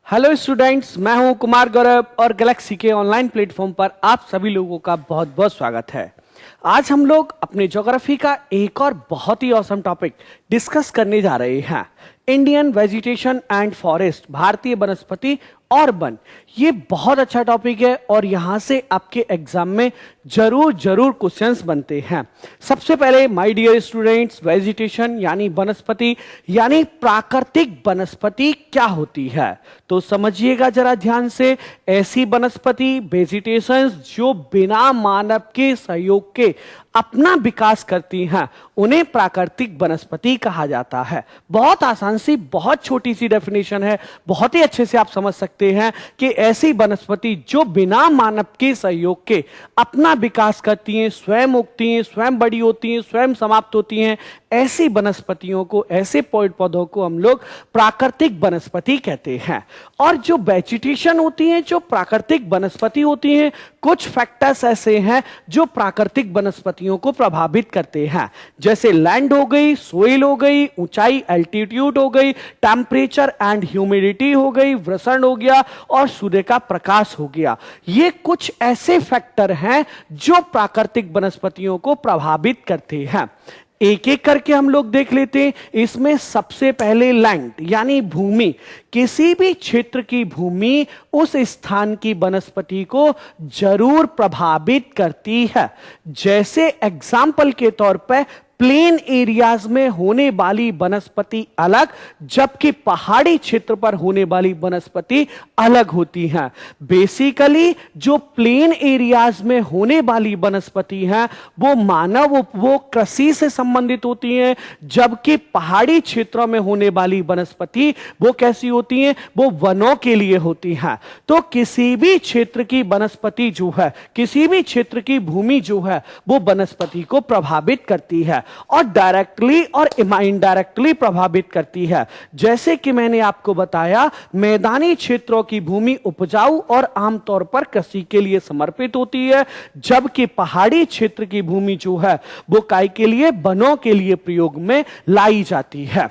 Hello students, मैं हूं कुमार गौरव और गैलेक्सी के ऑनलाइन प्लेटफॉर्म पर आप सभी लोगों का बहुत बहुत स्वागत है। आज हम लोग अपने ज्योग्राफी का एक और बहुत ही औसम टॉपिक डिस्कस करने जा रहे हैं। इंडियन वेजिटेशन एंड फॉरेस्ट, भारतीय वनस्पति और वन। ये बहुत अच्छा टॉपिक है और यहां से आपके एग्जाम में जरूर जरूर क्वेश्चंस बनते हैं। सबसे पहले माय डियर स्टूडेंट्स, वेजिटेशन यानी वनस्पति यानी प्राकृतिक वनस्पति क्या होती है, तो समझिएगा जरा ध्यान से। ऐसी वनस्पति वेजिटेशंस जो बिना मानव के सहयोग के अपना विकास करती हैं, उन्हें प्राकृतिक वनस्पति कहा जाता है। बहुत आसान सी, बहुत छोटी सी डेफिनेशन है, बहुत ही अच्छे से आप समझ सकते हैं कि ऐसी वनस्पति जो बिना मानव के सहयोग के अपना विकास करती हैं, स्वयं उगती हैं, स्वयं बड़ी होती हैं, स्वयं समाप्त होती हैं, ऐसी वनस्पतियों को, ऐसे पेड़ पौधों को हम लोग प्राकृतिक वनस्पति कहते हैं। और जो वेजिटेशन होती है, जो प्राकृतिक वनस्पति होती हैं, कुछ फैक्टर्स ऐसे हैं जो प्राकृतिक वनस्पतियों को प्रभावित करते हैं, जैसे लैंड हो गई, सोइल हो गई, ऊंचाई एल्टीट्यूड हो गई, टेम्परेचर एंड ह्यूमिडिटी हो गई, वृषण हो गया और सूर्य का प्रकाश हो गया। ये कुछ ऐसे फैक्टर हैं जो प्राकृतिक वनस्पतियों को प्रभावित करते हैं। एक एक करके हम लोग देख लेते हैं। इसमें सबसे पहले लैंड यानी भूमि। किसी भी क्षेत्र की भूमि उस स्थान की वनस्पति को जरूर प्रभावित करती है। जैसे एग्जाम्पल के तौर पर प्लेन एरियाज में होने वाली वनस्पति अलग, जबकि पहाड़ी क्षेत्र पर होने वाली वनस्पति अलग होती हैं। बेसिकली जो प्लेन एरियाज में होने वाली वनस्पति हैं वो मानव उपभोग कृषि से संबंधित होती हैं, जबकि पहाड़ी क्षेत्रों में होने वाली वनस्पति वो कैसी होती हैं, वो वनों के लिए होती हैं। तो किसी भी क्षेत्र की वनस्पति जो है, किसी भी क्षेत्र की भूमि जो है, वो वनस्पति को प्रभावित करती है और डायरेक्टली और इनडायरेक्टली प्रभावित करती है। जैसे कि मैंने आपको बताया, मैदानी क्षेत्रों की भूमि उपजाऊ और आमतौर पर कृषि के लिए समर्पित होती है, जबकि पहाड़ी क्षेत्र की भूमि जो है वो काय के लिए, वनों के लिए प्रयोग में लाई जाती है।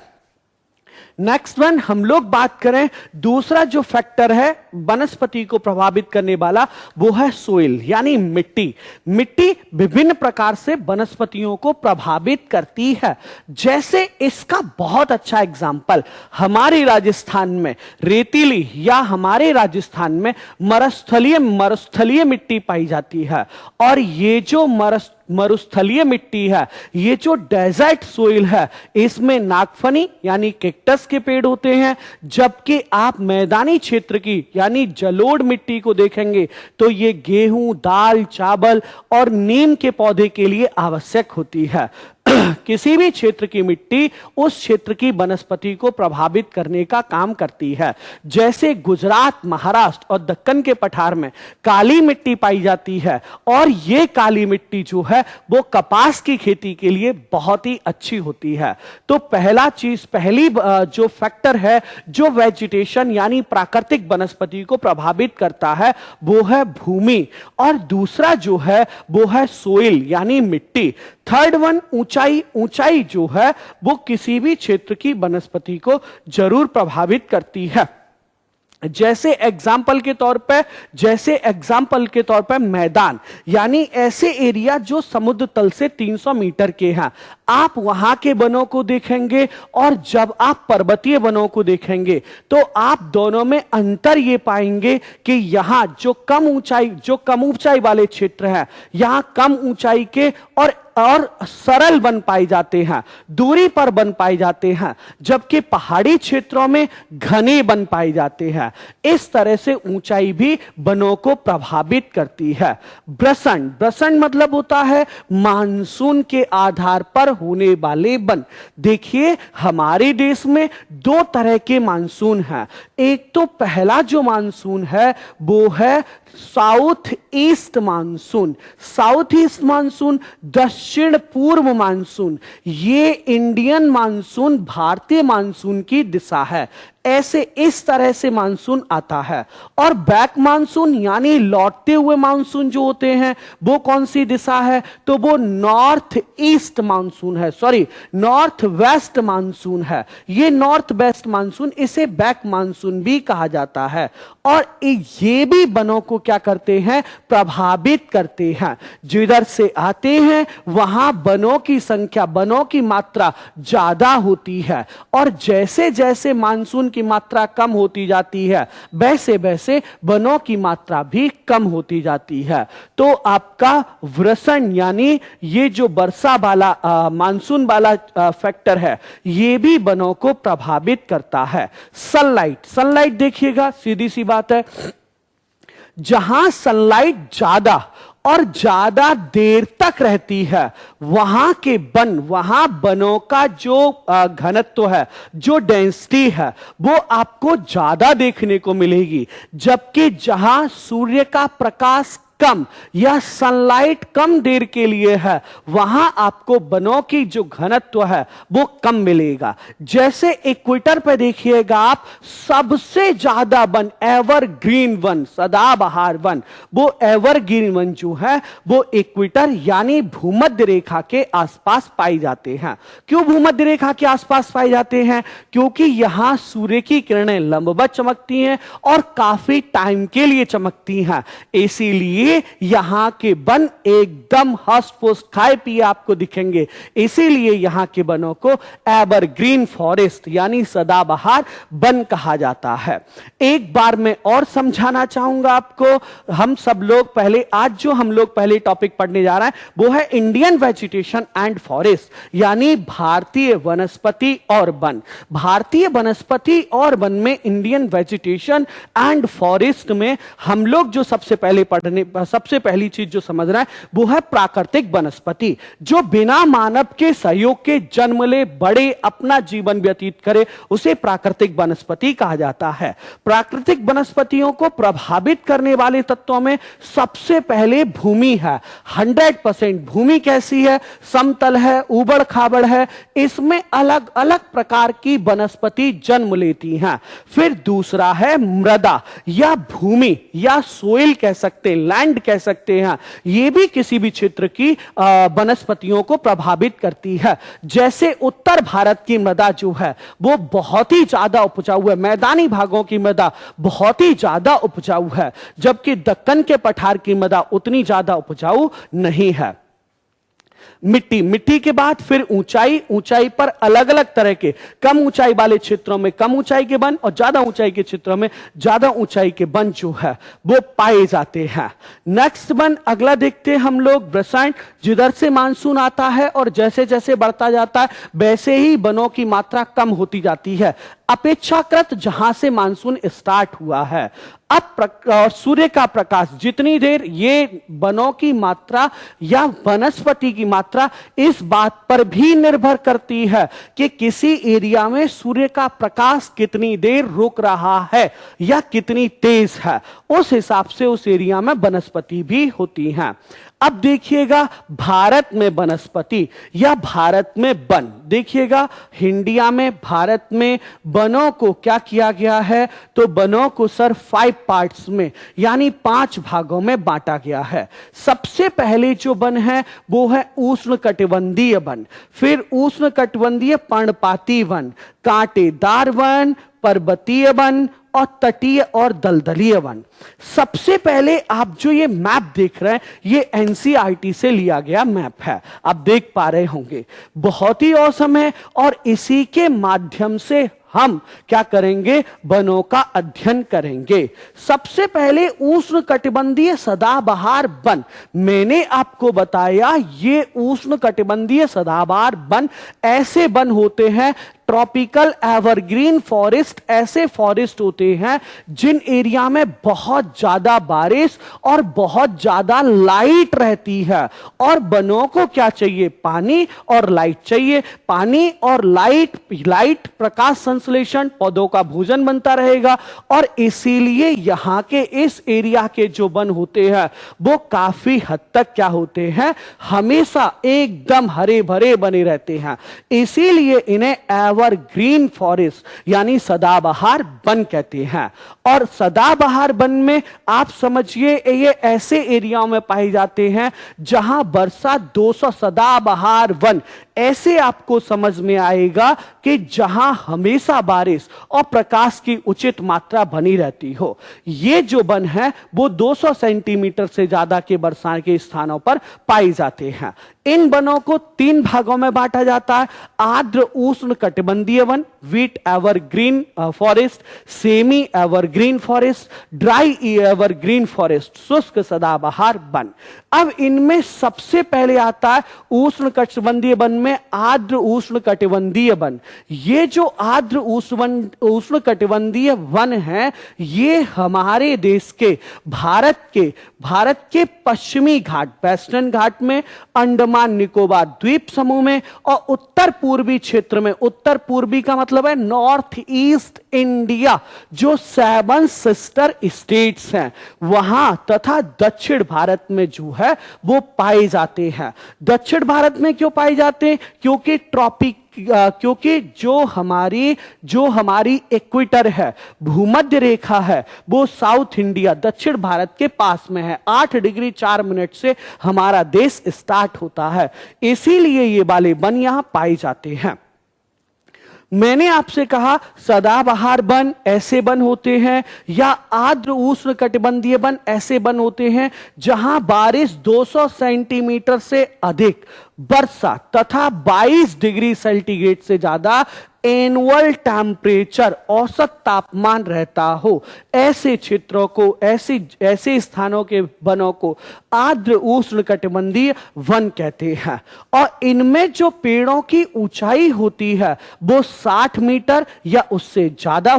नेक्स्ट वन, हम लोग बात करें दूसरा जो फैक्टर है वनस्पति को प्रभावित करने वाला, वो है सोइल यानी मिट्टी। मिट्टी विभिन्न प्रकार से वनस्पतियों को प्रभावित करती है। जैसे इसका बहुत अच्छा एग्जांपल हमारे राजस्थान में रेतीली या हमारे राजस्थान में मरुस्थलीय मिट्टी पाई जाती है। और ये जो मरुस्थलीय मिट्टी है, ये जो डेजर्ट सोइल है, इसमें नागफनी यानी कैक्टस के पेड़ होते हैं, जबकि आप मैदानी क्षेत्र की यानी जलोढ़ मिट्टी को देखेंगे तो ये गेहूं, दाल, चावल और नीम के पौधे के लिए आवश्यक होती है। किसी भी क्षेत्र की मिट्टी उस क्षेत्र की वनस्पति को प्रभावित करने का काम करती है। जैसे गुजरात, महाराष्ट्र और दक्कन के पठार में काली मिट्टी पाई जाती है और यह काली मिट्टी जो है वो कपास की खेती के लिए बहुत ही अच्छी होती है। तो पहली जो फैक्टर है जो वेजिटेशन यानी प्राकृतिक वनस्पति को प्रभावित करता है वो है भूमि, और दूसरा जो है वो है सोइल यानी मिट्टी। थर्ड वन, ऊंचाई जो है वो किसी भी क्षेत्र की वनस्पति को जरूर प्रभावित करती है। जैसे एग्जाम्पल के तौर पे मैदान यानी ऐसे एरिया जो समुद्र तल से 300 मीटर के हैं, आप वहां के वनों को देखेंगे और जब आप पर्वतीय वनों को देखेंगे तो आप दोनों में अंतर ये पाएंगे कि यहां जो कम ऊंचाई वाले क्षेत्र हैं, यहां कम ऊंचाई के और सरल वन पाए जाते हैं, दूरी पर वन पाए जाते हैं, जबकि पहाड़ी क्षेत्रों में घने वन पाए जाते हैं। इस तरह से ऊंचाई भी वनों को प्रभावित करती है। ब्रसन मतलब होता है मानसून के आधार पर होने वाले वन। देखिए, हमारे देश में दो तरह के मानसून हैं। एक तो पहला जो मानसून है वो है south east monsoon. South east monsoon, दक्षिण पूर्व मानसून, ये इंडियन मानसून, भारतीय मानसून की दिशा है। ऐसे इस तरह से मानसून आता है। और बैक मानसून यानी लौटते हुए मानसून जो होते हैं वो कौन सी दिशा है, तो वो नॉर्थ ईस्ट मानसून है, सॉरी नॉर्थ वेस्ट मानसून है। ये नॉर्थ वेस्ट मानसून, इसे बैक मानसून भी कहा जाता है। और ये भी वनों को क्या करते हैं, प्रभावित करते हैं। जिधर से आते हैं वहां वनों की संख्या, वनों की मात्रा ज्यादा होती है। और जैसे जैसे मानसून की मात्रा कम होती जाती है वैसे वैसे वनों की मात्रा भी कम होती जाती है। तो आपका वर्षण यानी ये जो वर्षा वाला मानसून वाला फैक्टर है ये भी वनों को प्रभावित करता है। सनलाइट, सनलाइट देखिएगा, सीधी सी बात है, जहां सनलाइट ज्यादा और ज्यादा देर तक रहती है वहां के वन, वहां वनों का जो घनत्व है, जो डेंसिटी है, वो आपको ज्यादा देखने को मिलेगी। जबकि जहां सूर्य का प्रकाश कम या सनलाइट कम देर के लिए है वहां आपको वनों की जो घनत्व है वो कम मिलेगा। जैसे इक्वेटर पे देखिएगा आप, सबसे ज्यादा वन, एवरग्रीन वन, सदाबहार वन, वो एवरग्रीन वन जो है वो इक्वेटर यानी भूमध्य रेखा के आसपास पाई जाते हैं। क्यों भूमध्य रेखा के आसपास पाए जाते हैं? क्योंकि यहां सूर्य की किरणें लंबवत चमकती हैं और काफी टाइम के लिए चमकती हैं, इसीलिए यहां के वन एकदम हष्ट पुष्ट खाए पिए आपको दिखेंगे। इसीलिए यहां के वनों को एवरग्रीन फॉरेस्ट यानी सदाबहार वन कहा जाता है। एक बार मैं और समझाना चाहूंगा आपको। हम सब लोग पहले, आज जो हम लोग पहले टॉपिक पढ़ने जा रहे हैं वो है इंडियन वेजिटेशन एंड फॉरेस्ट यानी भारतीय वनस्पति और वन। भारतीय वनस्पति और वन में इंडियन वेजिटेशन एंड फॉरेस्ट में हम लोग जो सबसे पहली चीज जो समझ रहा है वो है प्राकृतिक वनस्पति, जो बिना मानव के सहयोग के जन्म ले, बड़े, अपना जीवन व्यतीत करे, उसे प्राकृतिक वनस्पति कहा जाता है। प्राकृतिक वनस्पतियों को प्रभावित करने वाले तत्वों में सबसे पहले भूमि है। 100% भूमि कैसी है? समतल है, उबड़ खाबड़ है, इसमें अलग अलग प्रकार की वनस्पति जन्म लेती हैं। फिर दूसरा है मृदा या भूमि या सोइल कह सकते हैं, लैंड कह सकते हैं, यह भी किसी भी क्षेत्र की वनस्पतियों को प्रभावित करती है। जैसे उत्तर भारत की मृदा जो है वो बहुत ही ज्यादा उपजाऊ है, मैदानी भागों की मृदा बहुत ही ज्यादा उपजाऊ है, जबकि दक्कन के पठार की मृदा उतनी ज्यादा उपजाऊ नहीं है। मिट्टी, मिट्टी के बाद फिर ऊंचाई, ऊंचाई पर अलग अलग तरह के, कम ऊंचाई वाले क्षेत्रों में कम ऊंचाई के वन और ज्यादा ऊंचाई के क्षेत्रों में ज्यादा ऊंचाई के वन जो है वो पाए जाते हैं। नेक्स्ट वन अगला देखते हैं हम लोग, वर्षण। जिधर से मानसून आता है और जैसे जैसे बढ़ता जाता है वैसे ही वनों की मात्रा कम होती जाती है अपेक्षाकृत जहां से मानसून स्टार्ट हुआ है। अब सूर्य का प्रकाश जितनी देर, ये वनों की मात्रा या वनस्पति की मात्रा इस बात पर भी निर्भर करती है कि किसी एरिया में सूर्य का प्रकाश कितनी देर रुक रहा है या कितनी तेज है, उस हिसाब से उस एरिया में वनस्पति भी होती हैं। अब देखिएगा भारत में वनस्पति या भारत में वन, देखिएगा इंडिया में, भारत में वनों को क्या किया गया है, तो वनों को सर 5 पार्ट्स में यानी 5 भागों में बांटा गया है। सबसे पहले जो वन है वो है उष्णकटिबंधीय वन, फिर उष्णकटिबंधीय पर्णपाती वन, कांटेदार वन, पर्वतीय वन और तटीय और दलदलीय वन। सबसे पहले आप जो ये मैप देख रहे हैं ये एनसीईआरटी से लिया गया मैप है, आप देख पा रहे होंगे, बहुत ही औसम है। और इसी के माध्यम से हम क्या करेंगे, वनों का अध्ययन करेंगे। सबसे पहले उष्णकटिबंधीय सदाबहार वन, मैंने आपको बताया ये उष्णकटिबंधीय सदाबहार वन ऐसे वन होते हैं, ट्रॉपिकल एवरग्रीन फॉरेस्ट ऐसे फॉरेस्ट होते हैं जिन एरिया में बहुत ज्यादा बारिश और बहुत ज्यादा लाइट रहती है। और वनों को क्या चाहिए, पानी और लाइट चाहिए। पानी और लाइट, लाइट प्रकाश संश्लेषण, पौधों का भोजन बनता रहेगा। और इसीलिए यहां के इस एरिया के जो वन होते हैं वो काफी हद तक क्या होते हैं, हमेशा एकदम हरे भरे बने रहते हैं। इसीलिए इन्हें एवरग्रीन फॉरेस्ट यानी सदाबहार वन कहते हैं। और सदाबहार वन में आप समझिए ये ऐसे एरिया में पाए जाते हैं जहां वर्षा 200 सदाबहार वन ऐसे आपको समझ में आएगा कि जहां हमेशा बारिश और प्रकाश की उचित मात्रा बनी रहती हो। ये जो वन है वो 200 सेंटीमीटर से ज्यादा के वर्षा के स्थानों पर पाए जाते हैं। इन वनों को 3 भागों में बांटा जाता है। आर्द्र उष्ण कटिबंधीय one, wheat evergreen forest, semi evergreen forest, dry evergreen forest, शुष्क सदाबहार वन। अब इनमें सबसे पहले आता है उष्ण कटिबंधीय वन में आर्द्र उष्ण कटिबंधीय वन। ये जो आर्द्र उष्ण कटिबंधीय वन है ये हमारे देश के भारत के पश्चिमी घाट, वेस्टर्न घाट में, अंडमान निकोबार द्वीप समूह में और उत्तर पूर्वी क्षेत्र में, उत्तर पूर्वी का मतलब है नॉर्थ ईस्ट इंडिया, जो 7 सिस्टर स्टेट्स हैं वहां, तथा दक्षिण भारत में जो है वो पाए जाते हैं। दक्षिण भारत में क्यों पाए जाते हैं? क्योंकि जो हमारी इक्वेटर है, भूमध्य रेखा है, वो साउथ इंडिया, दक्षिण भारत के पास में है। 8 डिग्री 4 मिनट से हमारा देश स्टार्ट होता है, इसीलिए ये वाले वन यहां पाए जाते हैं। मैंने आपसे कहा सदाबहार वन ऐसे वन होते हैं या आर्द्र उष्ण कटिबंधीय वन ऐसे वन होते हैं जहां बारिश 200 सेंटीमीटर से अधिक वर्षा तथा 22 डिग्री सेंटीग्रेड से ज्यादा एनुअल टेम्परेचर, औसत तापमान रहता हो। ऐसे क्षेत्रों को, ऐसे स्थानों के वनों को आर्द्र उष्ण कटिबंधीय वन कहते हैं। और इनमें जो पेड़ों की ऊंचाई होती है वो 60 मीटर या उससे ज्यादा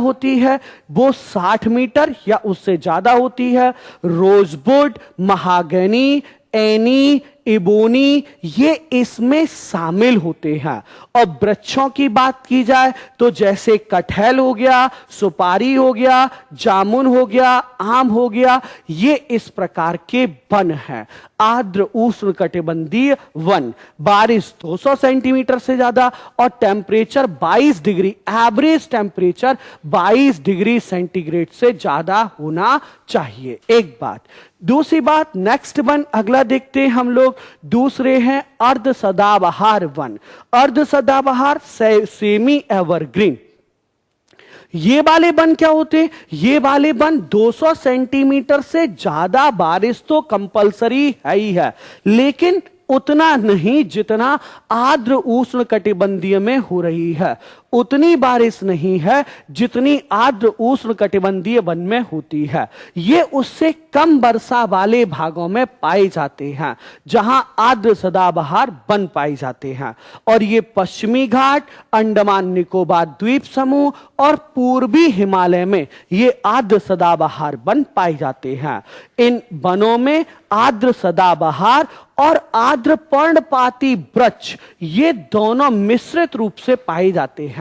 होती है, रोजवुड, महागनी, एनी, इबोनी ये इसमें शामिल होते हैं। और वृक्षों की बात की जाए तो जैसे कटहल हो गया, सुपारी हो गया, जामुन हो गया, आम हो गया, ये इस प्रकार के वन हैं। आर्द्र उष्ण कटिबंधीय वन, बारिश 200 सेंटीमीटर से ज्यादा और temperature 22 degree, average temperature 22 degree centigrade से ज्यादा होना चाहिए। एक बात। दूसरी बात, नेक्स्ट वन अगला देखते हैं हम लोग, दूसरे हैं अर्ध सदाबहार वन। अर्ध सदाबहार सेमी एवरग्रीन। ये वाले वन क्या होते हैं? ये वाले वन 200 सेंटीमीटर से ज्यादा बारिश तो कंपलसरी है ही है, लेकिन उतना नहीं जितना आर्द्र उष्ण कटिबंधीय में हो रही है। उतनी बारिश नहीं है जितनी आर्द्र उष्ण कटिबंधीय वन में होती है। ये उससे कम वर्षा वाले भागों में पाए जाते हैं जहां आर्द्र सदाबहार वन पाए जाते हैं। और ये पश्चिमी घाट, अंडमान निकोबार द्वीप समूह और पूर्वी हिमालय में ये आर्द्र सदाबहार वन पाए जाते हैं। इन वनों में आर्द्र सदाबहार और आर्द्र पर्णपाती वृक्ष ये दोनों मिश्रित रूप से पाए जाते हैं।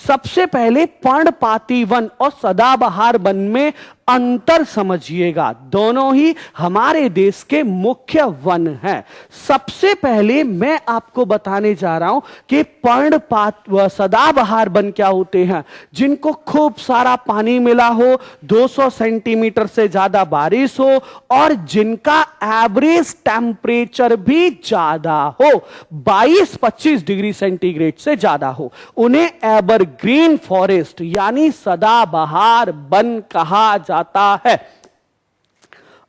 सबसे पहले पर्णपाती वन और सदाबहार वन में अंतर समझिएगा, दोनों ही हमारे देश के मुख्य वन हैं। सबसे पहले मैं आपको बताने जा रहा हूं कि पर्णपात सदाबहार वन क्या होते हैं, जिनको खूब सारा पानी मिला हो, 200 सेंटीमीटर से ज्यादा बारिश हो और जिनका एवरेज टेम्परेचर भी ज्यादा हो, 22-25 डिग्री सेंटीग्रेड से ज्यादा हो, उन्हें एवरग्रीन फॉरेस्ट यानी सदाबहार वन कहा जाता है।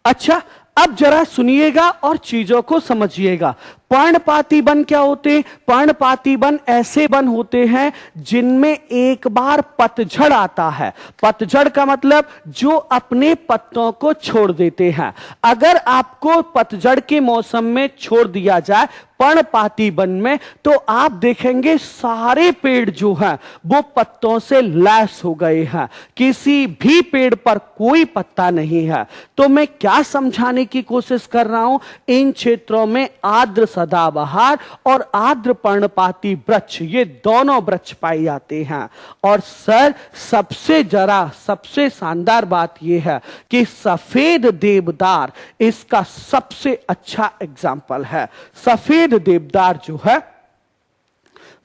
अच्छा, अब जरा सुनिएगा और चीजों को समझिएगा। पर्णपाती वन क्या होते हैं? पर्णपाती वन ऐसे वन होते हैं जिनमें एक बार पतझड़ आता है। पतझड़ का मतलब जो अपने पत्तों को छोड़ देते हैं। अगर आपको पतझड़ के मौसम में छोड़ दिया जाए पर्णपाती वन में, तो आप देखेंगे सारे पेड़ जो हैं वो पत्तों से लैस हो गए हैं, किसी भी पेड़ पर कोई पत्ता नहीं है। तो मैं क्या समझाने की कोशिश कर रहा हूं, इन क्षेत्रों में आर्द्र सदाबहार और आर्द्र पर्णपाती वृक्ष ये दोनों वृक्ष पाए जाते हैं। और सर सबसे शानदार बात यह है कि सफेद देवदार इसका सबसे अच्छा एग्जाम्पल है। सफेद देवदार जो है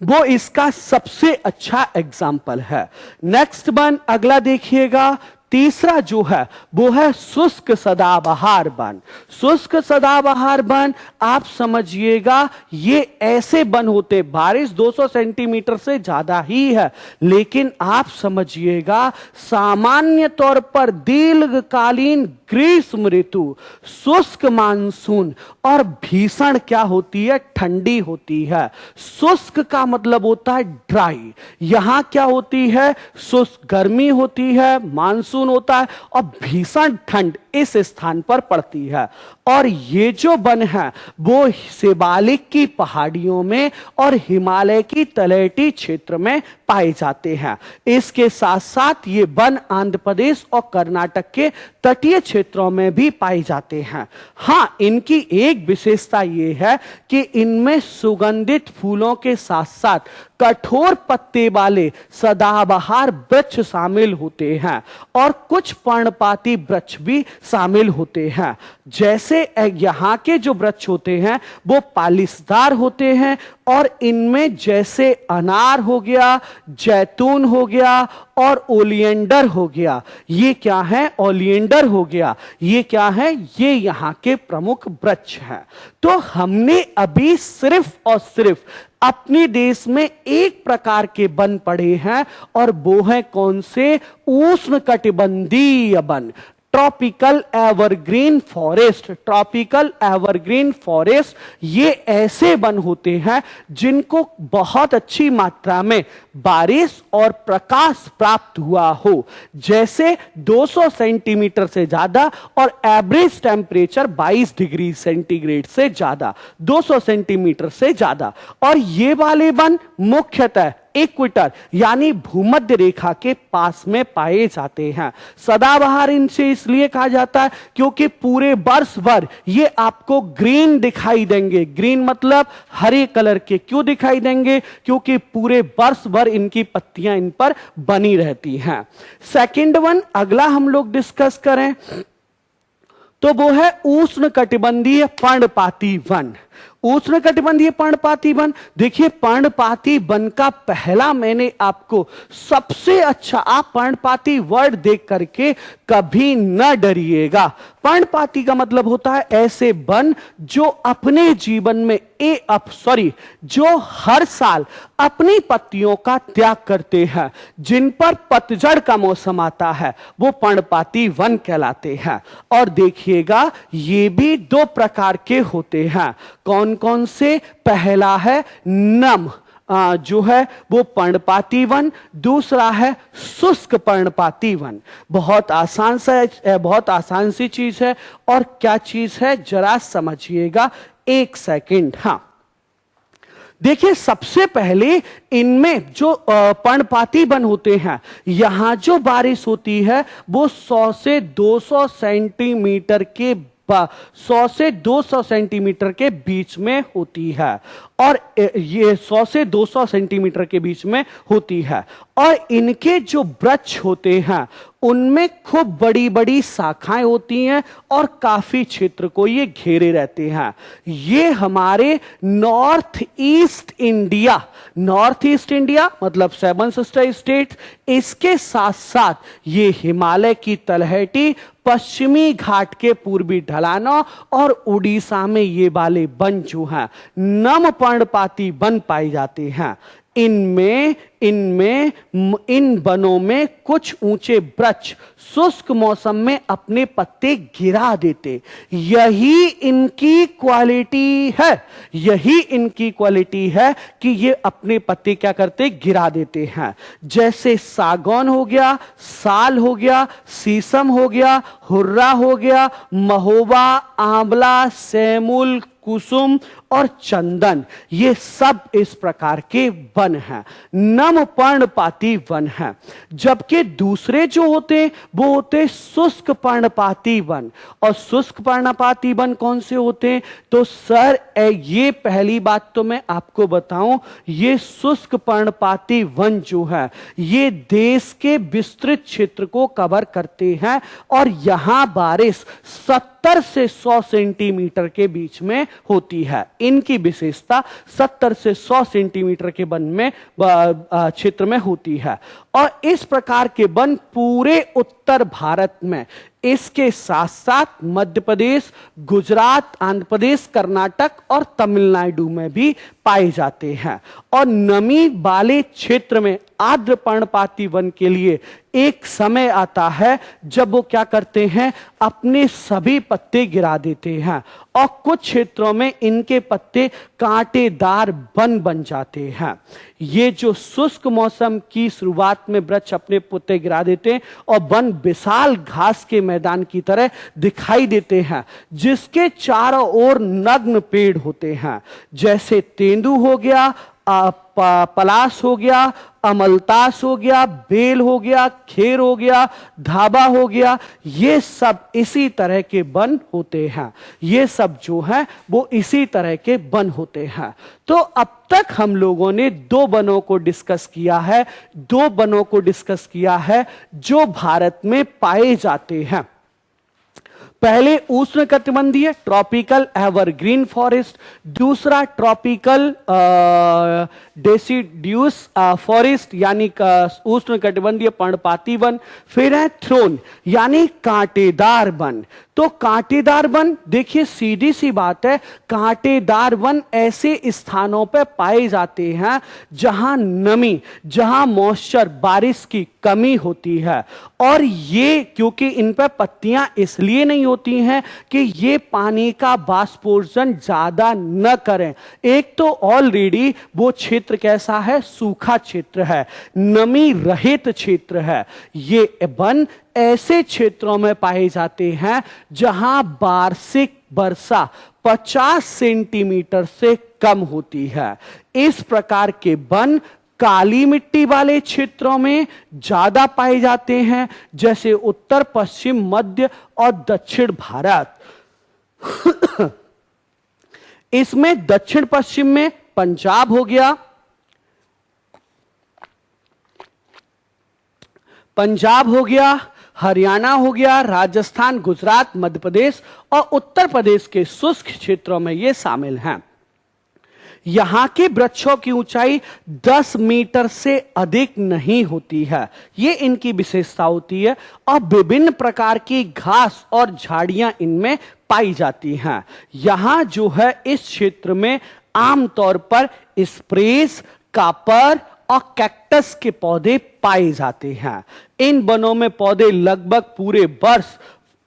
वो इसका सबसे अच्छा एग्जाम्पल है। नेक्स्ट वन अगला देखिएगा, तीसरा जो है वो है शुष्क सदाबहार वन। शुष्क सदाबहार वन आप समझिएगा ये ऐसे वन होते, बारिश 200 सेंटीमीटर से ज्यादा ही है, लेकिन आप समझिएगा सामान्य तौर पर दीर्घकालीन ग्रीष्म ऋतु, शुष्क मानसून और भीषण क्या होती है, ठंडी होती है। शुष्क का मतलब होता है ड्राई, यहां क्या होती है, शुष्क गर्मी होती है, मानसून होता है और भीषण ठंड इस स्थान पर पड़ती है। और ये जो वन है वो शिवालिक की पहाड़ियों में और हिमालय की तलहटी क्षेत्र में पाए जाते हैं। इसके साथ साथ ये वन आंध्र प्रदेश और कर्नाटक के तटीय क्षेत्रों में भी पाए जाते हैं। हां, इनकी एक विशेषता ये है कि इनमें सुगंधित फूलों के साथ साथ कठोर पत्ते वाले सदाबहार वृक्ष शामिल होते हैं और कुछ पर्णपाती वृक्ष भी शामिल होते हैं। जैसे यहां के जो वृक्ष होते हैं वो पालिशदार होते हैं और इनमें जैसे अनार हो गया, जैतून हो गया और ओलियंडर हो गया। ये क्या है, ओलियंडर हो गया, ये क्या है, ये यहां के प्रमुख वृक्ष हैं। तो हमने अभी सिर्फ और सिर्फ अपने देश में एक प्रकार के वन पढ़े हैं और वो है कौन से, उष्णकटिबंधीय one, tropical evergreen forest. Tropical evergreen forest ये ऐसे वन होते हैं जिनको बहुत अच्छी मात्रा में बारिश और प्रकाश प्राप्त हुआ हो, जैसे 200 सेंटीमीटर से ज्यादा और एवरेज टेम्परेचर 22 डिग्री सेंटीग्रेड से ज्यादा, 200 सेंटीमीटर से ज्यादा। और ये वाले वन मुख्यतः इक्वेटर यानी भूमध्य रेखा के पास में पाए जाते हैं। सदाबहार इनसे इसलिए कहा जाता है क्योंकि पूरे वर्ष भर ये आपको ग्रीन दिखाई देंगे। ग्रीन मतलब हरे कलर के। क्यों दिखाई देंगे, क्योंकि पूरे वर्ष भर इनकी पत्तियां इन पर बनी रहती हैं। सेकंड वन अगला हम लोग डिस्कस करें तो वो है उष्णकटिबंधीय पर्णपाती वन। उष्णकटिबंधीय पर्णपाती वन, देखिए पर्णपाती वन का पहला मैंने आपको सबसे अच्छा, आप पर्णपाती वर्ड देख करके कभी न डरिएगा। पर्णपाती का मतलब होता है ऐसे वन जो अपने जीवन में जो हर साल अपनी पत्तियों का त्याग करते हैं, जिन पर पतझड़ का मौसम आता है, वो पर्णपाती वन कहलाते हैं। और देखिएगा ये भी दो प्रकार के होते हैं। कौन कौन से, पहला है नम जो है वो पर्णपाती वन, दूसरा है शुष्क पर्णपाती वन। बहुत आसान सी चीज है। और क्या चीज है जरा समझिएगा, एक सेकंड। हां, देखिए सबसे पहले इनमें जो पर्णपाती वन होते हैं, यहां जो बारिश होती है वो 100 से 200 सेंटीमीटर के 100 से 200 सेंटीमीटर के बीच में होती है। और ये 100 से 200 सेंटीमीटर के बीच में होती है। और इनके जो वृक्ष होते हैं उनमें खूब बड़ी बड़ी शाखाएं होती हैं और काफी क्षेत्र को ये घेरे रहते हैं। ये हमारे नॉर्थ ईस्ट इंडिया मतलब 7 सिस्टर स्टेट, इसके साथ साथ ये हिमालय की तलहटी, पश्चिमी घाट के पूर्वी ढलानों और उड़ीसा में ये वाले वन जो हैं नम पर्णपाती वन पाए जाते हैं। इन वनों में कुछ ऊंचे वृक्ष शुष्क मौसम में अपने पत्ते गिरा देते। यही इनकी क्वालिटी है कि ये अपने पत्ते क्या करते, गिरा देते हैं। जैसे सागौन हो गया, साल हो गया, शीशम हो गया, हुर्रा हो गया, महोबा, आंवला, सेमुल, कुसुम और चंदन, ये सब इस प्रकार के वन हैं, नम पर्णपाती वन हैं। जबकि दूसरे जो होते वो होते शुष्क पर्णपाती वन। और शुष्क पर्णपाती वन कौन से होते हैं, तो सर ये पहली बात तो मैं आपको बताऊं, ये शुष्क पर्णपाती वन जो है ये देश के विस्तृत क्षेत्र को कवर करते हैं और यहां बारिश 70 70 से 100 सेंटीमीटर के बीच में होती है। इनकी विशेषता 70 से 100 सेंटीमीटर के वन में क्षेत्र में होती है और इस प्रकार के वन पूरे उत्तर भारत में, इसके साथ साथ मध्य प्रदेश, गुजरात, आंध्र प्रदेश, कर्नाटक और तमिलनाडु में भी पाए जाते हैं। और नमी वाले क्षेत्र में आर्द्र पर्णपाती वन के लिए एक समय आता है जब वो क्या करते हैं, अपने सभी पत्ते गिरा देते हैं और कुछ क्षेत्रों में इनके पत्ते कांटेदार वन बन जाते हैं। ये जो शुष्क मौसम की शुरुआत में वृक्ष अपने पत्ते गिरा देते हैं और वन विशाल घास के मैदान की तरह दिखाई देते हैं, जिसके चारों ओर नग्न पेड़ होते हैं, जैसे तेंदू हो गया, पलाश हो गया, अमलतास हो गया, बेल हो गया, खेर हो गया, धाबा हो गया। ये सब इसी तरह के वन होते हैं। ये सब जो है वो इसी तरह के वन होते हैं। तो अब तक हम लोगों ने दो वनों को डिस्कस किया है, दो वनों को डिस्कस किया है जो भारत में पाए जाते हैं। पहले उष्णकटिबंधीय ट्रॉपिकल एवरग्रीन फॉरेस्ट, दूसरा ट्रॉपिकल डेसिड्यूस फॉरेस्ट यानी उष्णकटिबंधीय पर्णपाती वन, फिर है थ्रोन यानी कांटेदार वन। तो कांटेदार वन, देखिए सीधी सी बात है, कांटेदार वन ऐसे स्थानों पर पाए जाते हैं जहां नमी, जहां मॉइस्चर, बारिश की कमी होती है। और ये क्योंकि इन पर पत्तियां इसलिए नहीं होती हैं कि ये पानी का वाष्पोषण ज्यादा न करें। एक तो ऑलरेडी वो क्षेत्र कैसा है, सूखा क्षेत्र है, नमी रहित क्षेत्र है। ये वन ऐसे क्षेत्रों में पाए जाते हैं जहां वार्षिक वर्षा 50 सेंटीमीटर से कम होती है। इस प्रकार के वन काली मिट्टी वाले क्षेत्रों में ज्यादा पाए जाते हैं, जैसे उत्तर, पश्चिम, मध्य और दक्षिण भारत। इसमें दक्षिण पश्चिम में पंजाब हो गया, हरियाणा हो गया, राजस्थान, गुजरात, मध्य प्रदेश और उत्तर प्रदेश के शुष्क क्षेत्रों में ये शामिल हैं। यहां के वृक्षों की ऊंचाई 10 मीटर से अधिक नहीं होती है, ये इनकी विशेषता होती है। और विभिन्न प्रकार की घास और झाड़ियां इनमें पाई जाती हैं। यहां जो है इस क्षेत्र में आमतौर पर स्प्रेस, कापर और कैक्टस के पौधे पाए जाते हैं। इन वनों में पौधे लगभग पूरे वर्ष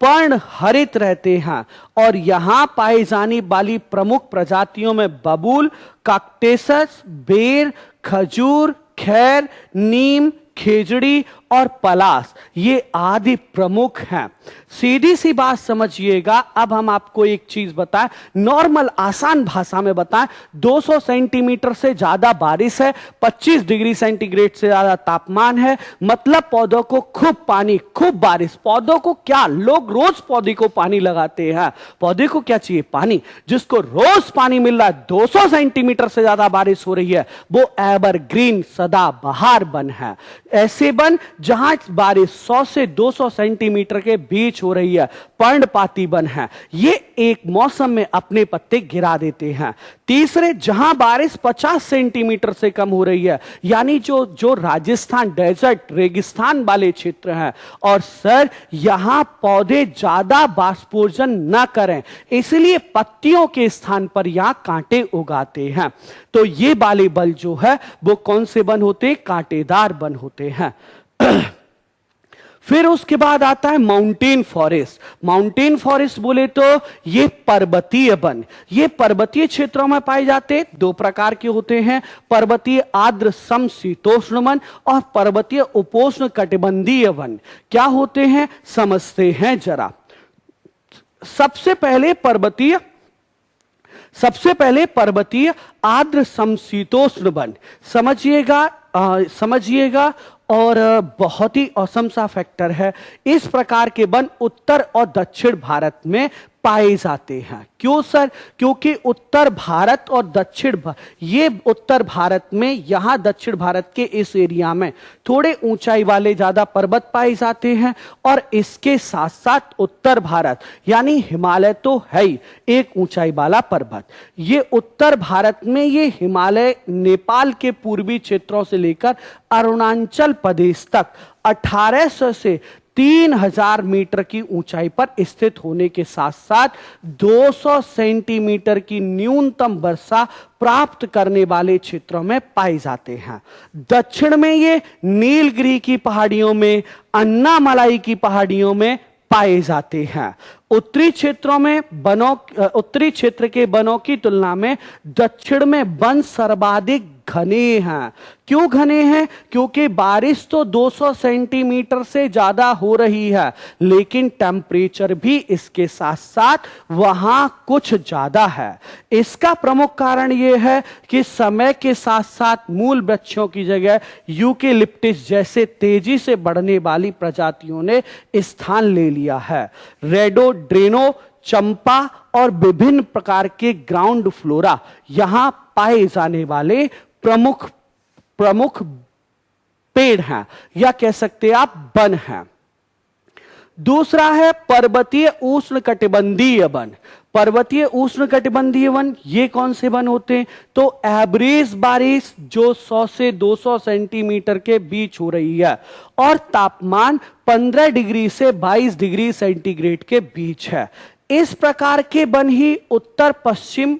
पर्ण हरित रहते हैं और यहां पाए जाने वाली प्रमुख प्रजातियों में बबूल, काकटेसस, बेर, खजूर, खैर, नीम, खेजड़ी और पलास, ये आदि प्रमुख हैं। सीधी सी बात समझिएगा। अब हम आपको एक चीज बताएं, नॉर्मल आसान भाषा में बताएं, 200 सेंटीमीटर से ज्यादा बारिश है, 25 डिग्री सेंटीग्रेड से ज्यादा तापमान है, मतलब पौधों को खूब पानी, खूब बारिश। पौधों को क्या, लोग रोज पौधे को पानी लगाते हैं, पौधे को क्या चाहिए, पानी। जिसको रोज पानी मिल रहा है, 200 सेंटीमीटर से ज्यादा बारिश हो रही है, वो एवरग्रीन सदाबहार वन है। ऐसे वन जहां बारिश 100 से 200 सेंटीमीटर के बीच हो रही है, पर्णपाती वन है। ये एक मौसम में अपने पत्ते गिरा देते हैं। तीसरे, जहां बारिश 50 सेंटीमीटर से कम हो रही है, यानी जो राजस्थान डेजर्ट, रेगिस्तान वाले क्षेत्र हैं। और सर, यहां पौधे ज्यादा वाष्पोषण न करें, इसलिए पत्तियों के स्थान पर यहां कांटे उगाते हैं। तो ये वाले वन जो है वो कौन से वन होते हैं, कांटेदार वन होते हैं। फिर उसके बाद आता है माउंटेन फॉरेस्ट। माउंटेन फॉरेस्ट बोले तो ये पर्वतीय वन, ये पर्वतीय क्षेत्रों में पाए जाते हैं। दो प्रकार के होते हैं, पर्वतीय आर्द्र समशीतोष्ण वन और पर्वतीय उपोष्ण कटिबंधीय वन। क्या होते हैं समझते हैं जरा। सबसे पहले पर्वतीय आर्द्र समशीतोष्ण वन समझिएगा और बहुत ही औसम सा फैक्टर है। इस प्रकार के वन उत्तर और दक्षिण भारत में पाए जाते हैं। क्यों सर? क्योंकि उत्तर भारत और ये उत्तर भारत में, यहां दक्षिण भारत के इस एरिया में थोड़े ऊंचाई वाले ज्यादा पर्वत पाए जाते हैं, और इसके साथ साथ उत्तर भारत यानी हिमालय तो है ही एक ऊंचाई वाला पर्वत। ये उत्तर भारत में ये हिमालय नेपाल के पूर्वी क्षेत्रों से लेकर अरुणाचल प्रदेश तक 1800 से 3000 मीटर की ऊंचाई पर स्थित होने के साथ साथ 200 सेंटीमीटर की न्यूनतम वर्षा प्राप्त करने वाले क्षेत्रों में पाए जाते हैं। दक्षिण में ये नीलगिरी की पहाड़ियों में, अन्नामलाई की पहाड़ियों में पाए जाते हैं। उत्तरी क्षेत्र के वनों की तुलना में दक्षिण में वन सर्वाधिक घने हैं। क्यों घने हैं? क्योंकि बारिश तो 200 सेंटीमीटर से ज्यादा हो रही है, लेकिन टेम्परेचर भी इसके साथ साथ वहां कुछ ज्यादा है। इसका प्रमुख कारण यह है कि समय के साथ साथ मूल वृक्षों की जगह यूकेलिप्टस जैसे तेजी से बढ़ने वाली प्रजातियों ने स्थान ले लिया है। रेडोड्रेनो, चंपा और विभिन्न प्रकार के ग्राउंड फ्लोरा यहां पाए जाने वाले प्रमुख पेड़ हैं, या कह सकते हैं आप वन हैं। दूसरा है पर्वतीय उष्णकटिबंधीय वन। पर्वतीय उष्णकटिबंधीय वन ये कौन से वन होते हैं? तो एवरेज बारिश जो 100 से 200 सेंटीमीटर के बीच हो रही है, और तापमान 15 डिग्री से 22 डिग्री सेंटीग्रेड के बीच है। इस प्रकार के वन ही उत्तर पश्चिम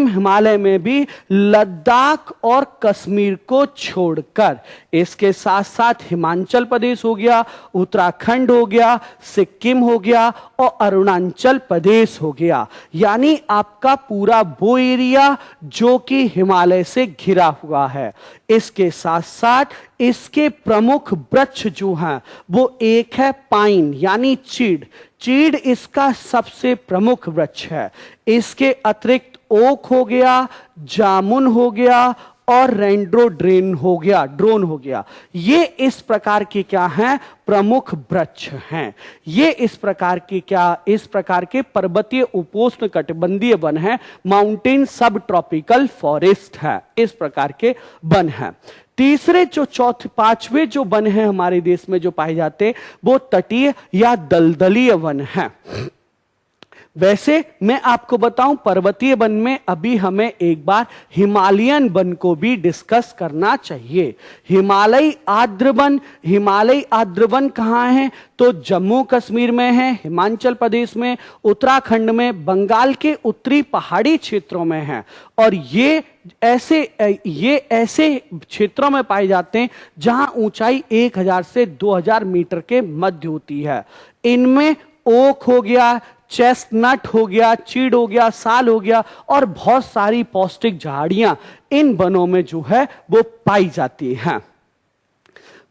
हिमालय में भी लद्दाख और कश्मीर को छोड़कर, इसके साथ साथ हिमाचल प्रदेश हो गया, उत्तराखंड हो गया, सिक्किम हो गया और अरुणाचल प्रदेश हो गया, यानी आपका पूरा वो एरिया जो कि हिमालय से घिरा हुआ है। इसके साथ साथ इसके प्रमुख वृक्ष जो हैं वो एक है पाइन यानी चीड़। चीड़ इसका सबसे प्रमुख वृक्ष है। इसके अतिरिक्त ओक हो गया, जामुन हो गया और रेंड्रोड्रेन हो गया। ये इस प्रकार के क्या हैं? प्रमुख वृक्ष हैं। ये इस प्रकार के पर्वतीय उपोष्ण कटिबंधीय वन हैं। माउंटेन सब ट्रॉपिकल फॉरेस्ट है, इस प्रकार के वन हैं। तीसरे जो पांचवे जो वन है हमारे देश में जो पाए जाते हैं वो तटीय या दलदलीय वन है। वैसे मैं आपको बताऊं, पर्वतीय वन में अभी हमें एक बार हिमालयन वन को भी डिस्कस करना चाहिए। हिमालयी आर्द्र वन कहाँ है? तो जम्मू कश्मीर में है, हिमाचल प्रदेश में, उत्तराखंड में, बंगाल के उत्तरी पहाड़ी क्षेत्रों में है। और ये ऐसे क्षेत्रों में पाए जाते हैं जहां ऊंचाई 1000 से 2000 मीटर के मध्य होती है। इनमें ओक हो गया, चेस्टनट हो गया, चीड़ हो गया, साल हो गया और बहुत सारी पौष्टिक झाड़ियां इन वनों में जो है वो पाई जाती हैं।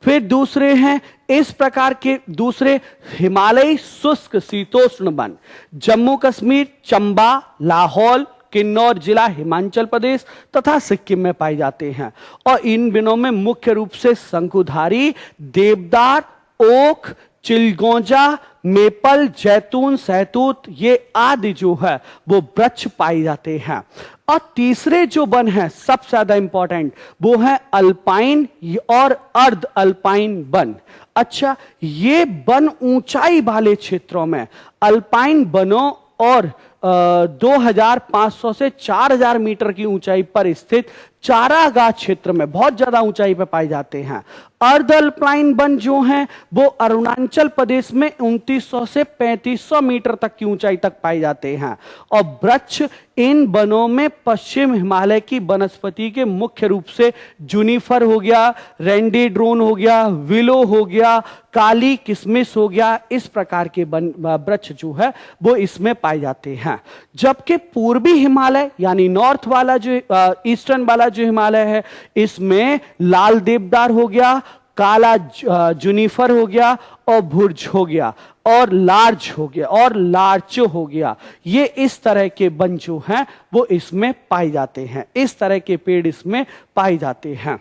फिर दूसरे हैं इस प्रकार के दूसरे हिमालयी शुष्क शीतोष्ण वन। जम्मू कश्मीर, चंबा, लाहौल, किन्नौर जिला हिमाचल प्रदेश तथा सिक्किम में पाए जाते हैं। और इन वनों में मुख्य रूप से शंकुधारी, देवदार, ओक, चिलगोजा, मेपल, जैतून, सहतूत ये आदि जो है वो वृक्ष पाए जाते हैं। और तीसरे जो वन है सबसे ज्यादा इंपॉर्टेंट वो है अल्पाइन और अर्ध अल्पाइन वन। अच्छा, ये वन ऊंचाई वाले क्षेत्रों में अल्पाइन वनों और 2500 से 4000 मीटर की ऊंचाई पर स्थित चारागाह क्षेत्र में बहुत ज्यादा ऊंचाई पर पाए जाते हैं। अर्ध अल्पाइन वन जो हैं वो अरुणाचल प्रदेश में 2900 से 3500 मीटर तक की ऊंचाई तक पाए जाते हैं। और वृक्ष इन वनों में पश्चिम हिमालय की वनस्पति के मुख्य रूप से जूनिफर हो गया, रेंडेड्रोन हो गया, विलो हो गया, काली किसमिस हो गया, इस प्रकार के वृक्ष जो है वो इसमें पाए जाते हैं। जबकि पूर्वी हिमालय यानी नॉर्थ वाला जो ईस्टर्न वाला जो हिमालय है इसमें लाल देवदार हो गया, काला जूनिफर हो गया और भुर्ज हो गया और लार्च हो गया। ये इस तरह के वन जो हैं वो इसमें पाए जाते हैं। इस तरह के पेड़ इसमें पाए जाते हैं।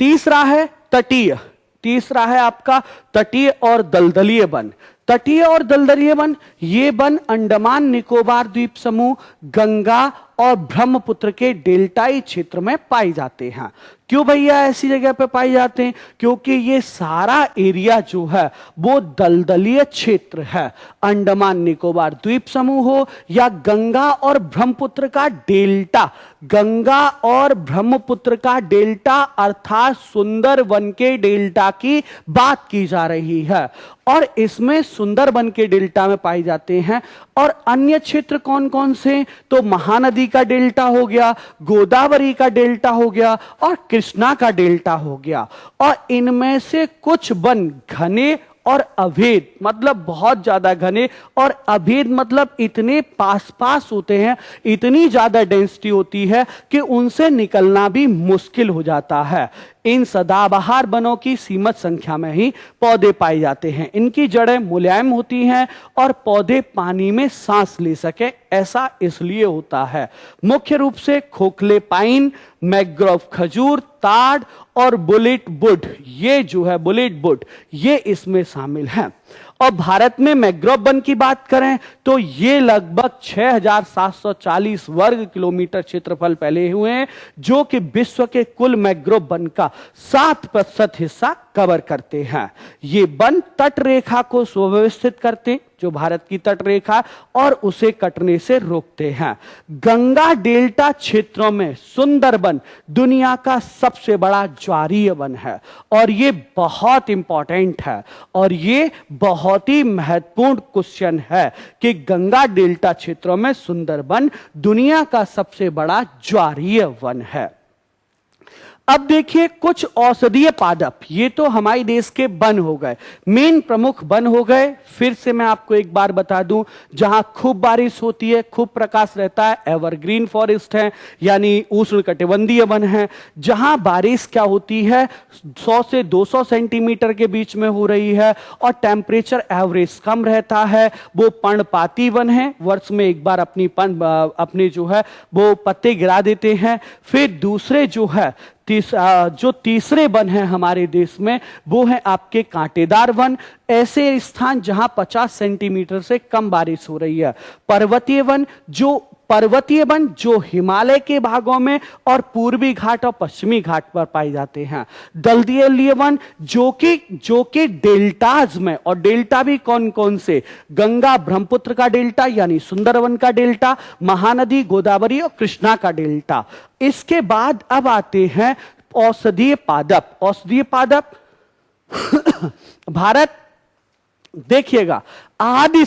तीसरा है तटीय। तीसरा है आपका तटीय और दलदलीय वन। तटीय और दलदलीय वन, ये वन अंडमान निकोबार द्वीप समूह, गंगा और ब्रह्मपुत्र के डेल्टाई क्षेत्र में पाए जाते हैं। क्यों भैया ऐसी जगह पे पाए जाते हैं? क्योंकि ये सारा एरिया जो है वो दलदलीय क्षेत्र है। अंडमान निकोबार द्वीप समूह हो या गंगा और ब्रह्मपुत्र का डेल्टा, गंगा और ब्रह्मपुत्र का डेल्टा अर्थात सुंदरबन के डेल्टा की बात की जा रही है, और इसमें सुंदरबन के डेल्टा में पाए जाते हैं। और अन्य क्षेत्र कौन कौन से? तो महानदी का डेल्टा हो गया, गोदावरी का डेल्टा हो गया और कृष्णा का डेल्टा हो गया। और इनमें से कुछ वन घने और अभेद, मतलब बहुत ज्यादा घने, और अभेद मतलब इतने पास पास होते हैं, इतनी ज्यादा डेंसिटी होती है कि उनसे निकलना भी मुश्किल हो जाता है। इन सदाबहार वनों की सीमित संख्या में ही पौधे पाए जाते हैं। इनकी जड़ें मुलायम होती हैं और पौधे पानी में सांस ले सके, ऐसा इसलिए होता है। मुख्य रूप से खोखले पाइन, मैंग्रोव खजूर, ताड़ और बुलेट वुड, ये जो है बुलेट वुड, ये इसमें शामिल हैं। और भारत में मैंग्रोव वन की बात करें तो ये लगभग 6,740 वर्ग किलोमीटर क्षेत्रफल फैले हुए हैं, जो कि विश्व के कुल मैंग्रोव वन का 7% हिस्सा कवर करते हैं। ये वन तट रेखा को सुव्यवस्थित करते, जो भारत की तट रेखा, और उसे कटने से रोकते हैं। गंगा डेल्टा क्षेत्रों में सुंदरबन दुनिया का सबसे बड़ा ज्वारीय वन है, और ये बहुत इंपॉर्टेंट है और ये बहुत ही महत्वपूर्ण क्वेश्चन है कि गंगा डेल्टा क्षेत्रों में सुंदरबन दुनिया का सबसे बड़ा ज्वारीय वन है। अब देखिए कुछ औषधीय पादप, ये तो हमारे देश के वन हो गए, मेन प्रमुख वन हो गए। फिर से मैं आपको एक बार बता दूं, जहां खूब बारिश होती है, खूब प्रकाश रहता है, एवरग्रीन फॉरेस्ट है, यानी उष्णकटिबंधीय वन है। जहां बारिश क्या होती है 100 से 200 सेंटीमीटर के बीच में हो रही है और टेम्परेचर एवरेज कम रहता है, वो पर्णपाती वन है, वर्ष में एक बार अपने जो है वो पत्ते गिरा देते हैं। फिर दूसरे जो है जो तीसरे वन है हमारे देश में, वो है आपके कांटेदार वन, ऐसे स्थान जहां 50 सेंटीमीटर से कम बारिश हो रही है। पर्वतीय वन जो हिमालय के भागों में और पूर्वी घाट और पश्चिमी घाट पर पाए जाते हैं। दलदलीय वन जो कि डेल्टाज में, और डेल्टा भी कौन कौन से? गंगा ब्रह्मपुत्र का डेल्टा यानी सुंदरबन का डेल्टा, महानदी गोदावरी और कृष्णा का डेल्टा। इसके बाद अब आते हैं औषधीय पादप। औषधीय पादप भारत देखिएगा आदि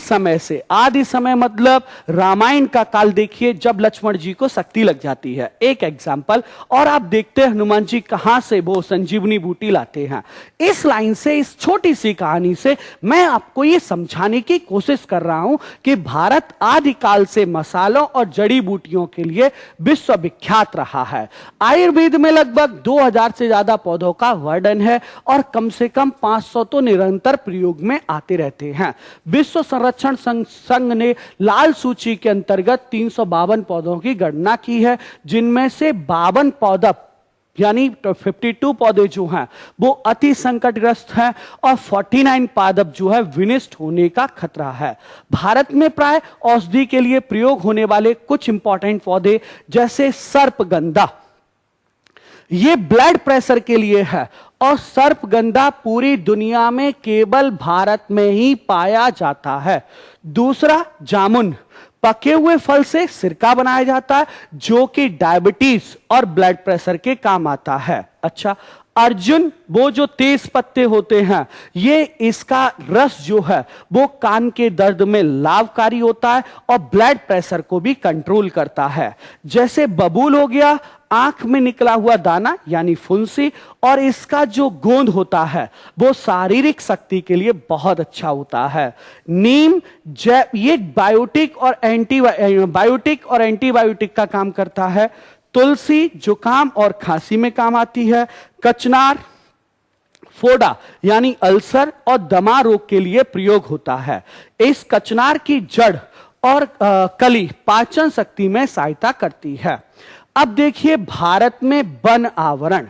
समय मतलब रामायण का काल देखिए, जब लक्ष्मण जी को शक्ति लग जाती है। एक एग्जाम्पल, और आप देखते हैं हनुमान जी कहां से वो संजीवनी बूटी लाते हैं। इस लाइन से, इस छोटी सी कहानी से मैं आपको ये समझाने की कोशिश कर रहा हूं कि भारत आदिकाल से मसालों और जड़ी बूटियों के लिए विश्व विख्यात रहा है। आयुर्वेद में लगभग 2000 से ज्यादा पौधों का वर्णन है और कम से कम 500 तो निरंतर प्रयोग में आते रहते हैं। विश्व संरक्षण संघ ने लाल सूची के अंतर्गत 352 पौधों की गणना की है, जिनमें से 52 पौधे यानी 52 पौधे जो हैं वो अति संकटग्रस्त हैं और 49 पादप जो है विनिष्ट होने का खतरा है। भारत में प्राय औषधि के लिए प्रयोग होने वाले कुछ इंपॉर्टेंट पौधे जैसे सर्पगंधा, ये ब्लड प्रेशर के लिए है, और सर्पगंधा पूरी दुनिया में केवल भारत में ही पाया जाता है। दूसरा जामुन, पके हुए फल से सिरका बनाया जाता है जो कि डायबिटीज और ब्लड प्रेशर के काम आता है। अच्छा, अर्जुन, वो जो तेज पत्ते होते हैं, ये इसका रस जो है वो कान के दर्द में लाभकारी होता है और ब्लड प्रेशर को भी कंट्रोल करता है। जैसे बबूल हो गया, आंख में निकला हुआ दाना यानी फुंसी, और इसका जो गोंद होता है वो शारीरिक शक्ति के लिए बहुत अच्छा होता है। नीम ये बायोटिक और एंटीबायोटिक का काम करता है। तुलसी जुकाम और खांसी में काम आती है। कचनार फोड़ा यानी अल्सर और दमा रोग के लिए प्रयोग होता है। इस कचनार की जड़ और कली पाचन शक्ति में सहायता करती है। अब देखिए भारत में वन आवरण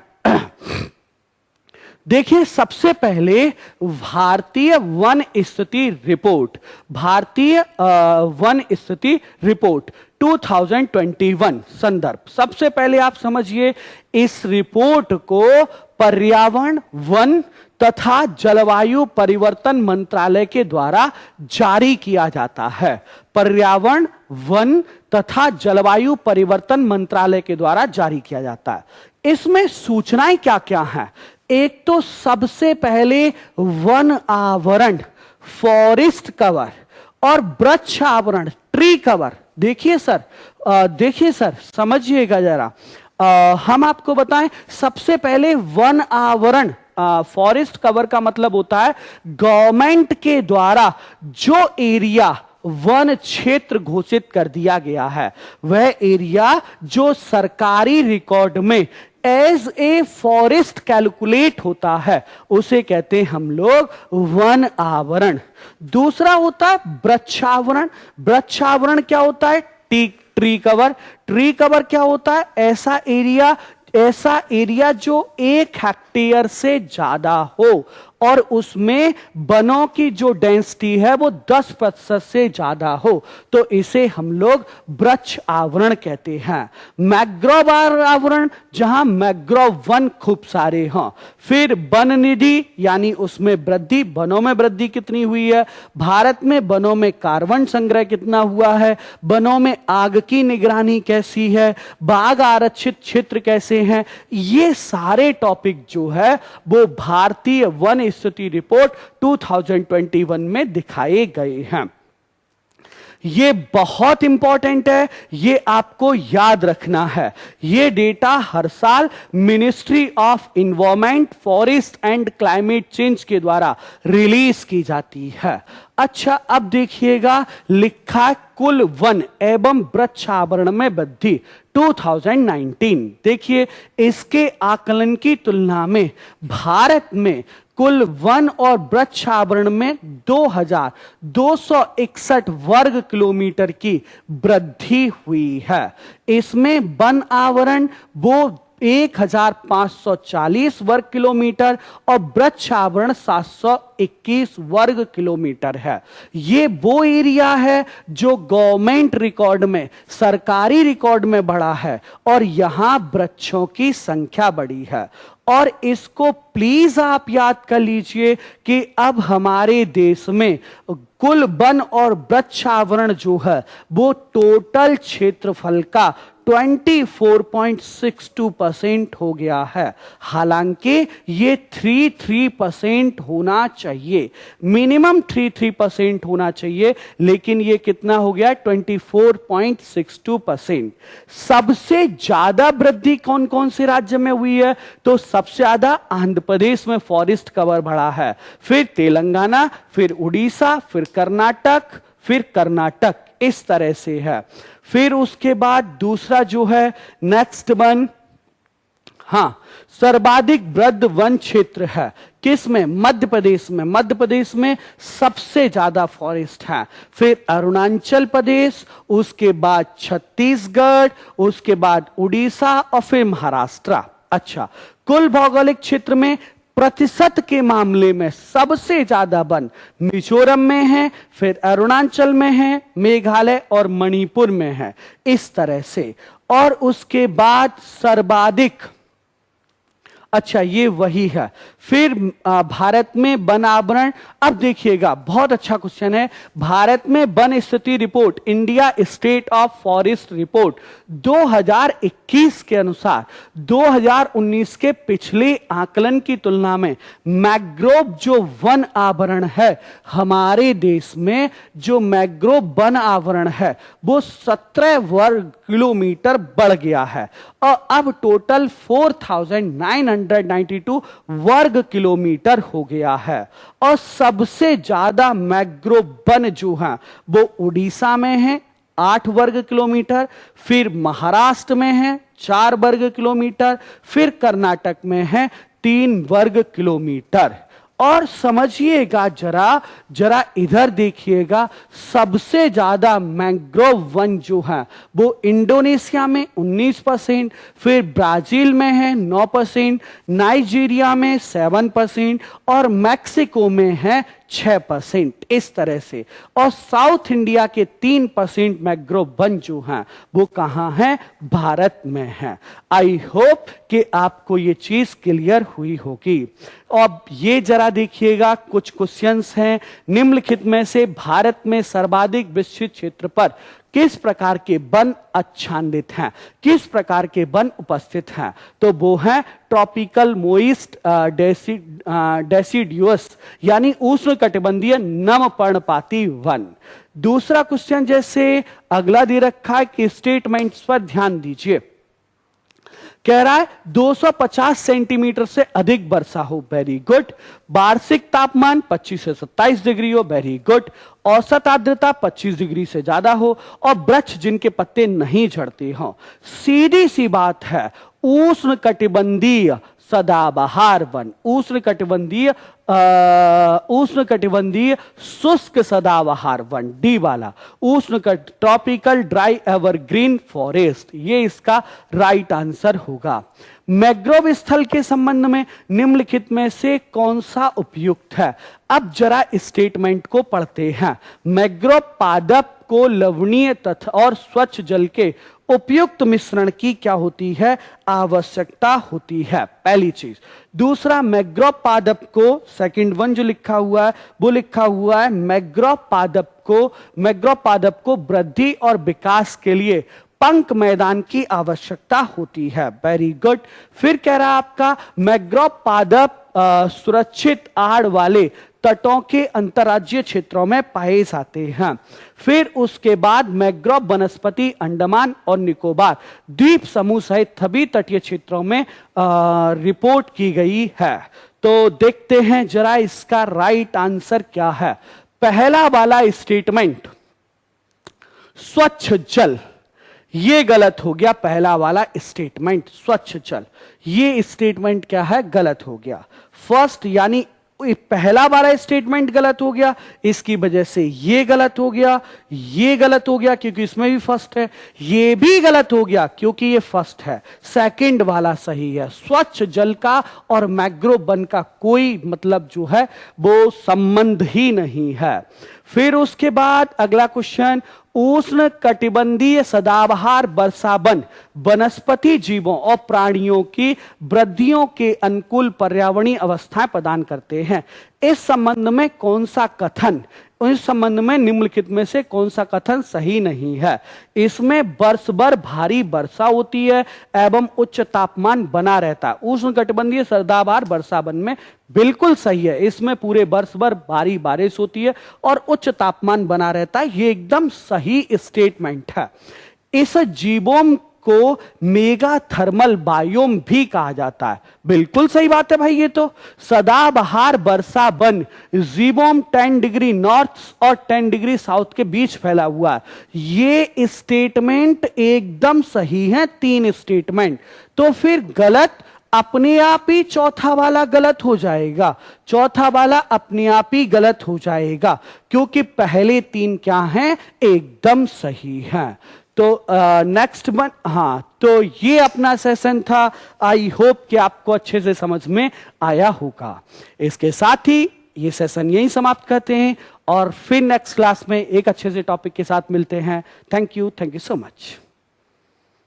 देखिए, सबसे पहले भारतीय वन स्थिति रिपोर्ट, भारतीय वन स्थिति रिपोर्ट 2021 संदर्भ। सबसे पहले आप समझिए, इस रिपोर्ट को पर्यावरण, वन तथा जलवायु परिवर्तन मंत्रालय के द्वारा जारी किया जाता है। पर्यावरण, वन तथा जलवायु परिवर्तन मंत्रालय के द्वारा जारी किया जाता है। इसमें सूचनाएं क्या क्या हैं? एक तो सबसे पहले वन आवरण, फॉरेस्ट कवर, और वृक्ष आवरण, ट्री कवर। देखिए सर, समझिएगा जरा। हम आपको बताएं, सबसे पहले वन आवरण, फॉरेस्ट कवर का मतलब होता है गवर्नमेंट के द्वारा जो एरिया वन क्षेत्र घोषित कर दिया गया है, वह एरिया जो सरकारी रिकॉर्ड में एज ए फॉरेस्ट कैलकुलेट होता है, उसे कहते हैं हम लोग वन आवरण। दूसरा होता है वृक्षावरण। वृक्षावरण क्या होता है? Tree cover. ट्री कवर क्या होता है? ऐसा एरिया जो 1 हेक्टेयर से ज्यादा हो और उसमें वनों की जो डेंसिटी है वो 10% से ज्यादा हो, तो इसे हम लोग वृक्ष आवरण कहते हैं। मैंग्रोव आवरण, जहां मैंग्रोव वन खूब सारे हों। फिर वन निधि, यानी उसमें वृद्धि, वनों में वृद्धि कितनी हुई है, भारत में वनों में कार्बन संग्रह कितना हुआ है, वनों में आग की निगरानी कैसी है, बाघ आरक्षित क्षेत्र कैसे हैं, ये सारे टॉपिक जो है वो भारतीय वन स्थिति रिपोर्ट 2021 में दिखाए गए हैं। ये बहुत इंपॉर्टेंट है, ये आपको याद रखना है। ये डेटा हर साल ministry of environment, forest and climate change के द्वारा रिलीज की जाती है। अच्छा, अब देखिएगा, लिखा कुल वन एवं वृक्ष आवरण में वृद्धि 2019। देखिए, इसके आकलन की तुलना में भारत में कुल वन और वृक्ष आवरण में 2261 वर्ग किलोमीटर की वृद्धि हुई है। इसमें वन आवरण वो 1540 वर्ग किलोमीटर और वृक्ष आवरण 721 वर्ग किलोमीटर है। ये वो एरिया है जो गवर्नमेंट रिकॉर्ड में, सरकारी रिकॉर्ड में बढ़ा है और यहां वृक्षों की संख्या बढ़ी है। और इसको प्लीज आप याद कर लीजिए कि अब हमारे देश में कुल वन और वृक्ष आवरण जो है वो टोटल क्षेत्रफल का 24.62% हो गया है। हालांकि ये 33% होना चाहिए, मिनिमम 33% होना चाहिए, लेकिन ये कितना हो गया? 24.62%। सबसे ज्यादा वृद्धि कौन कौन से राज्य में हुई है? तो सबसे ज्यादा आंध्र प्रदेश में फॉरेस्ट कवर बढ़ा है, फिर तेलंगाना, फिर उड़ीसा, फिर कर्नाटक, इस तरह से है। फिर उसके बाद दूसरा जो है नेक्स्ट वन, सर्वाधिक वृद्ध वन क्षेत्र है किसमें? मध्य प्रदेश में। मध्य प्रदेश में सबसे ज्यादा फॉरेस्ट है। फिर अरुणाचल प्रदेश, उसके बाद छत्तीसगढ़, उसके बाद उड़ीसा और फिर महाराष्ट्र। अच्छा, कुल भौगोलिक क्षेत्र में प्रतिशत के मामले में सबसे ज्यादा वन मिजोरम में है, फिर अरुणाचल में है, मेघालय और मणिपुर में है, इस तरह से। और उसके बाद सर्वाधिक, अच्छा ये वही है। फिर भारत में वन आवरण, अब देखिएगा बहुत अच्छा क्वेश्चन है। भारत में वन स्थिति report, India state of forest report 2021 के अनुसार 2019 के पिछले आकलन की तुलना में मैंग्रोव जो वन आवरण है हमारे देश में, जो मैंग्रोव वन आवरण है वो 17 वर्ग किलोमीटर बढ़ गया है और अब टोटल 4992 वर्ग किलोमीटर हो गया है। और सबसे ज्यादा मैंग्रोव वन जो है वो उड़ीसा में है 8 वर्ग किलोमीटर, फिर महाराष्ट्र में है 4 वर्ग किलोमीटर, फिर कर्नाटक में है 3 वर्ग किलोमीटर। और समझिएगा जरा जरा इधर देखिएगा, सबसे ज्यादा मैंग्रोव वन जो है वो इंडोनेशिया में 19%, फिर ब्राजील में है 9%, नाइजीरिया में 7% और मैक्सिको में है 6%। इस तरह से, और साउथ इंडिया के 3% मैंग्रोव वन जो हैं वो कहां है? भारत में है। आई होप कि आपको ये चीज क्लियर हुई होगी। अब ये जरा देखिएगा, कुछ क्वेश्चंस हैं निम्नलिखित में से भारत में सर्वाधिक विस्तृत क्षेत्र पर किस प्रकार के वन आच्छादित हैं, किस प्रकार के वन उपस्थित हैं? तो वो हैं ट्रॉपिकल मोइस्ट डेसिडियस यानी उष्णकटिबंधीय नम पर्णपाती वन। दूसरा क्वेश्चन जैसे अगला दे रखा है कि स्टेटमेंट्स पर ध्यान दीजिए। कह रहा है 250 सेंटीमीटर से अधिक वर्षा हो, वेरी गुड। वार्षिक तापमान 25 से 27 डिग्री हो, वेरी गुड। औसत आर्द्रता 25 डिग्री से ज्यादा हो और वृक्ष जिनके पत्ते नहीं झड़ते हों। सीधी सी बात है, उष्णकटिबंधीय सदाबहार वन, उष्णकटिबंधीय शुष्क सदाबहार वन, डी वाला ट्रॉपिकल ड्राई एवरग्रीन फॉरेस्ट, ये इसका राइट आंसर होगा। मैंग्रोव स्थल के संबंध में निम्नलिखित में से कौन सा उपयुक्त है? अब जरा स्टेटमेंट को पढ़ते हैं। मैंग्रोव पादप को लवणीय तथा और स्वच्छ जल के उपयुक्त मिश्रण की क्या होती है? आवश्यकता होती है, पहली चीज। दूसरा, मैंग्रोव पादप को, सेकंड वन जो लिखा हुआ है वो लिखा हुआ है मैंग्रोव पादप को वृद्धि और विकास के लिए पंख मैदान की आवश्यकता होती है, वेरी गुड। फिर कह रहा है आपका मैंग्रोव पादप सुरक्षित आड़ वाले तटों के अंतर्राज्यीय क्षेत्रों में पाए जाते हैं। फिर उसके बाद मैंग्रोव वनस्पति अंडमान और निकोबार द्वीप समूह सहित सभी तटीय क्षेत्रों में रिपोर्ट की गई है। तो देखते हैं जरा इसका राइट आंसर क्या है। पहला वाला स्टेटमेंट स्वच्छ जल, ये गलत हो गया। पहला वाला स्टेटमेंट स्वच्छ जल, ये स्टेटमेंट क्या है? गलत हो गया। फर्स्ट यानी पहला वाला स्टेटमेंट गलत हो गया, इसकी वजह से ये गलत हो गया, ये गलत हो गया क्योंकि इसमें भी फर्स्ट है, ये भी गलत हो गया क्योंकि ये फर्स्ट है। सेकंड वाला सही है। स्वच्छ जल का और मैंग्रोव वन का कोई मतलब जो है वो संबंध ही नहीं है। फिर उसके बाद अगला क्वेश्चन, उष्ण कटिबंधीय सदाबहार वर्षा वन वनस्पति जीवों और प्राणियों की वृद्धियों के अनुकूल पर्यावरणीय अवस्थाएं प्रदान करते हैं। इस संबंध में कौन सा कथन, इस संबंध में निम्नलिखित में से कौन सा कथन सही नहीं है? इसमें वर्ष भर भारी वर्षा होती है एवं उच्च तापमान बना रहता है। उष्णकटिबंधीय सदाबहार वर्षा वन में बिल्कुल सही है, इसमें पूरे वर्ष भर भारी बारिश होती है और उच्च तापमान बना रहता है, ये एकदम सही स्टेटमेंट है। इस जीवोम को मेगा थर्मल बायोम भी कहा जाता है, बिल्कुल सही बात है भाई। ये तो सदाबहार वर्षा वन जीवोम 10 डिग्री नॉर्थ और 10 डिग्री साउथ के बीच फैला हुआ है, ये स्टेटमेंट एकदम सही है। 3 स्टेटमेंट, तो फिर गलत अपने आप ही चौथा वाला गलत हो जाएगा, चौथा वाला अपने आप ही गलत हो जाएगा क्योंकि पहले 3 क्या हैं? एकदम सही हैं। तो नेक्स्ट वन, हाँ, तो ये अपना सेशन था। आई होप कि आपको अच्छे से समझ में आया होगा। इसके साथ ही ये सेशन यहीं समाप्त करते हैं और फिर नेक्स्ट क्लास में एक अच्छे से टॉपिक के साथ मिलते हैं। Thank you so much.